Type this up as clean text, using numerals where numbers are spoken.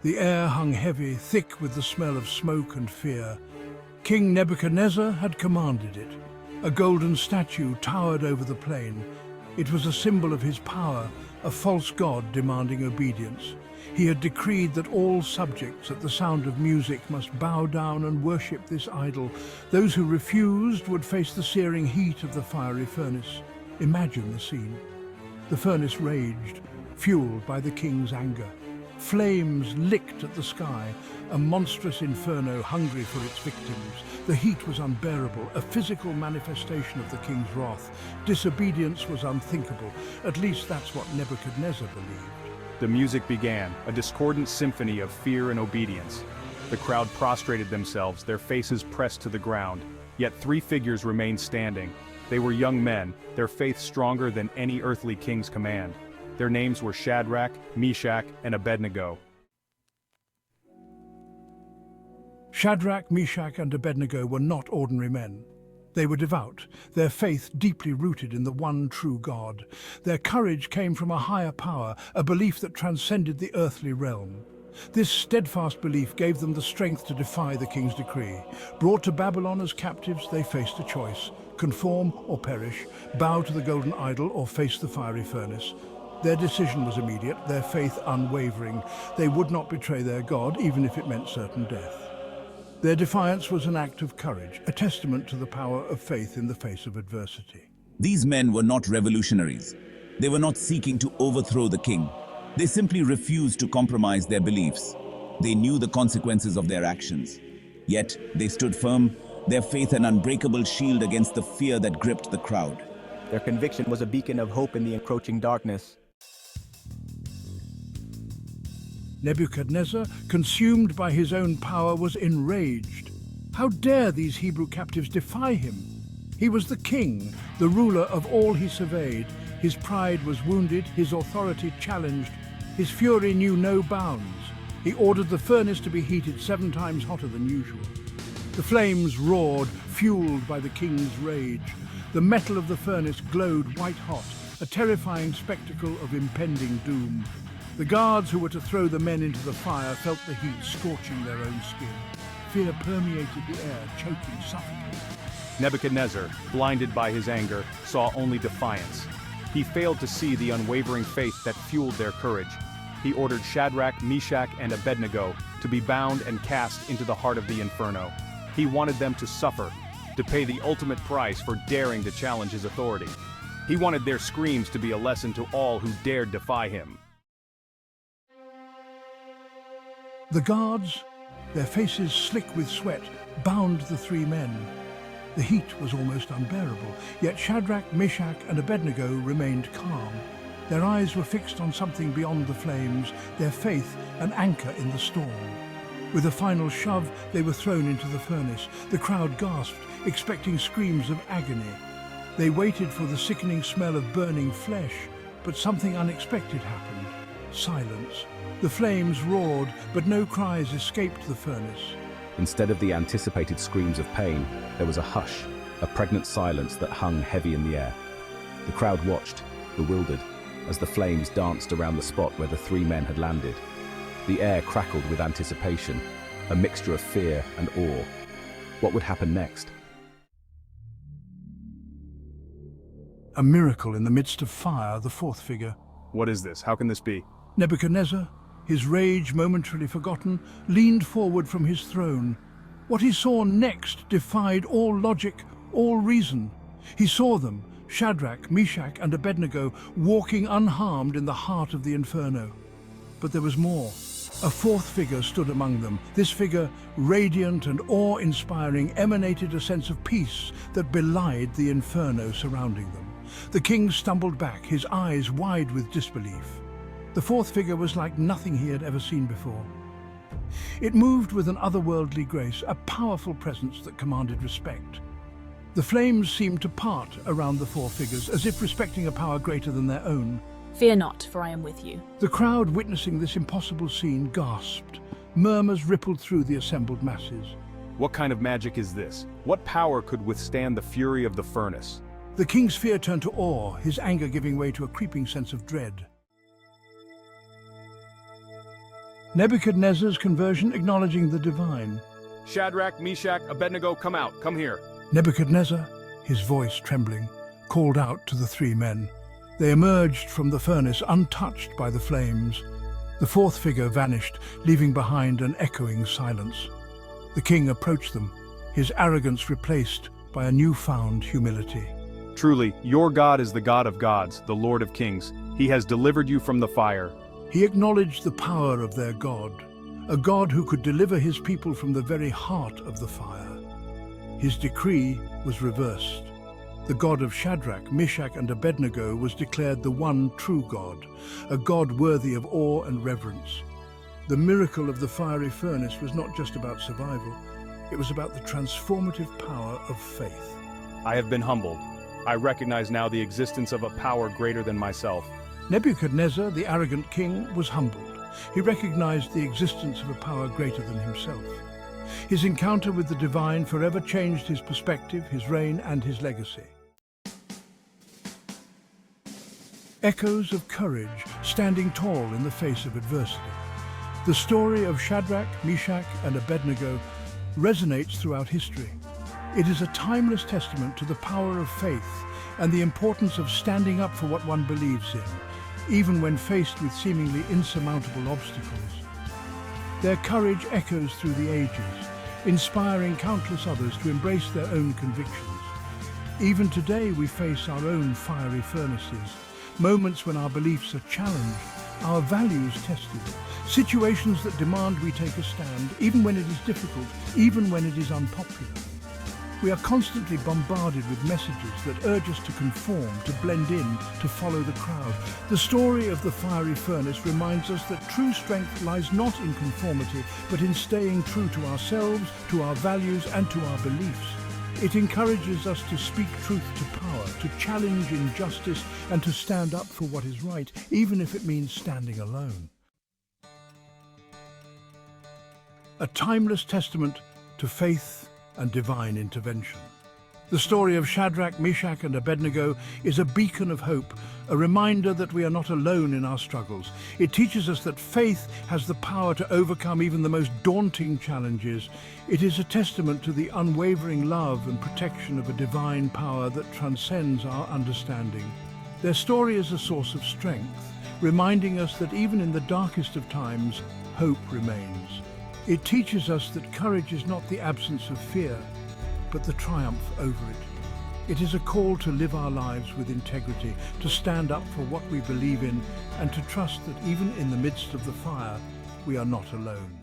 The air hung heavy, thick with the smell of smoke and fear. King Nebuchadnezzar had commanded it. A golden statue towered over the plain. It was a symbol of his power, a false god demanding obedience. He had decreed that all subjects at the sound of music must bow down and worship this idol. Those who refused would face the searing heat of the fiery furnace. Imagine the scene. The furnace raged, fueled by the king's anger. Flames licked at the sky, a monstrous inferno hungry for its victims. The heat was unbearable, a physical manifestation of the king's wrath. Disobedience was unthinkable. At least that's what Nebuchadnezzar believed. The music began, a discordant symphony of fear and obedience. The crowd prostrated themselves, their faces pressed to the ground. Yet three figures remained standing. They were young men, their faith stronger than any earthly king's command. Their names were Shadrach, Meshach, and Abednego. Shadrach, Meshach, and Abednego were not ordinary men. They were devout, their faith deeply rooted in the one true God. Their courage came from a higher power, a belief that transcended the earthly realm. This steadfast belief gave them the strength to defy the king's decree. Brought to Babylon as captives, they faced a choice: conform or perish, bow to the golden idol or face the fiery furnace. Their decision was immediate, their faith unwavering. They would not betray their God, even if it meant certain death. Their defiance was an act of courage, a testament to the power of faith in the face of adversity. These men were not revolutionaries. They were not seeking to overthrow the king. They simply refused to compromise their beliefs. They knew the consequences of their actions. Yet, they stood firm, their faith an unbreakable shield against the fear that gripped the crowd. Their conviction was a beacon of hope in the encroaching darkness. Nebuchadnezzar, consumed by his own power, was enraged. How dare these Hebrew captives defy him? He was the king, the ruler of all he surveyed. His pride was wounded, his authority challenged. His fury knew no bounds. He ordered the furnace to be heated 7 times hotter than usual. The flames roared, fueled by the king's rage. The metal of the furnace glowed white-hot, a terrifying spectacle of impending doom. The guards who were to throw the men into the fire felt the heat scorching their own skin. Fear permeated the air, choking, suffocating. Nebuchadnezzar, blinded by his anger, saw only defiance. He failed to see the unwavering faith that fueled their courage. He ordered Shadrach, Meshach, and Abednego to be bound and cast into the heart of the inferno. He wanted them to suffer, to pay the ultimate price for daring to challenge his authority. He wanted their screams to be a lesson to all who dared defy him. The guards, their faces slick with sweat, bound the 3 men. The heat was almost unbearable, yet Shadrach, Meshach, and Abednego remained calm. Their eyes were fixed on something beyond the flames, their faith an anchor in the storm. With a final shove, they were thrown into the furnace. The crowd gasped, expecting screams of agony. They waited for the sickening smell of burning flesh, but something unexpected happened. Silence. The flames roared, but no cries escaped the furnace. Instead of the anticipated screams of pain, there was a hush, a pregnant silence that hung heavy in the air. The crowd watched, bewildered, as the flames danced around the spot where the 3 men had landed. The air crackled with anticipation, a mixture of fear and awe. What would happen next? A miracle in the midst of fire, the 4th figure. What is this? How can this be? Nebuchadnezzar, his rage momentarily forgotten, leaned forward from his throne. What he saw next defied all logic, all reason. He saw them, Shadrach, Meshach, and Abednego, walking unharmed in the heart of the inferno. But there was more. A 4th figure stood among them. This figure, radiant and awe-inspiring, emanated a sense of peace that belied the inferno surrounding them. The king stumbled back, his eyes wide with disbelief. The 4th figure was like nothing he had ever seen before. It moved with an otherworldly grace, a powerful presence that commanded respect. The flames seemed to part around the 4 figures, as if respecting a power greater than their own. Fear not, for I am with you. The crowd witnessing this impossible scene gasped. Murmurs rippled through the assembled masses. What kind of magic is this? What power could withstand the fury of the furnace? The king's fear turned to awe, his anger giving way to a creeping sense of dread. Nebuchadnezzar's conversion acknowledging the divine. Shadrach, Meshach, Abednego, come out, come here. Nebuchadnezzar, his voice trembling, called out to the three men. They emerged from the furnace untouched by the flames. The fourth figure vanished, leaving behind an echoing silence. The king approached them, his arrogance replaced by a newfound humility. Truly, your God is the God of gods, the Lord of kings. He has delivered you from the fire. He acknowledged the power of their God, a God who could deliver his people from the very heart of the fire. His decree was reversed. The God of Shadrach, Meshach, and Abednego was declared the one true God, a God worthy of awe and reverence. The miracle of the fiery furnace was not just about survival, it was about the transformative power of faith. I have been humbled. I recognize now the existence of a power greater than myself. Nebuchadnezzar, the arrogant king, was humbled. He recognized the existence of a power greater than himself. His encounter with the divine forever changed his perspective, his reign, and his legacy. Echoes of courage standing tall in the face of adversity. The story of Shadrach, Meshach, and Abednego resonates throughout history. It is a timeless testament to the power of faith and the importance of standing up for what one believes in, even when faced with seemingly insurmountable obstacles. Their courage echoes through the ages, inspiring countless others to embrace their own convictions. Even today we face our own fiery furnaces, moments when our beliefs are challenged, our values tested, situations that demand we take a stand, even when it is difficult, even when it is unpopular. We are constantly bombarded with messages that urge us to conform, to blend in, to follow the crowd. The story of the fiery furnace reminds us that true strength lies not in conformity, but in staying true to ourselves, to our values, and to our beliefs. It encourages us to speak truth to power, to challenge injustice, and to stand up for what is right, even if it means standing alone. A timeless testament to faith and divine intervention. The story of Shadrach, Meshach, and Abednego is a beacon of hope, a reminder that we are not alone in our struggles. It teaches us that faith has the power to overcome even the most daunting challenges. It is a testament to the unwavering love and protection of a divine power that transcends our understanding. Their story is a source of strength, reminding us that even in the darkest of times, hope remains. It teaches us that courage is not the absence of fear, but the triumph over it. It is a call to live our lives with integrity, to stand up for what we believe in, and to trust that even in the midst of the fire, we are not alone.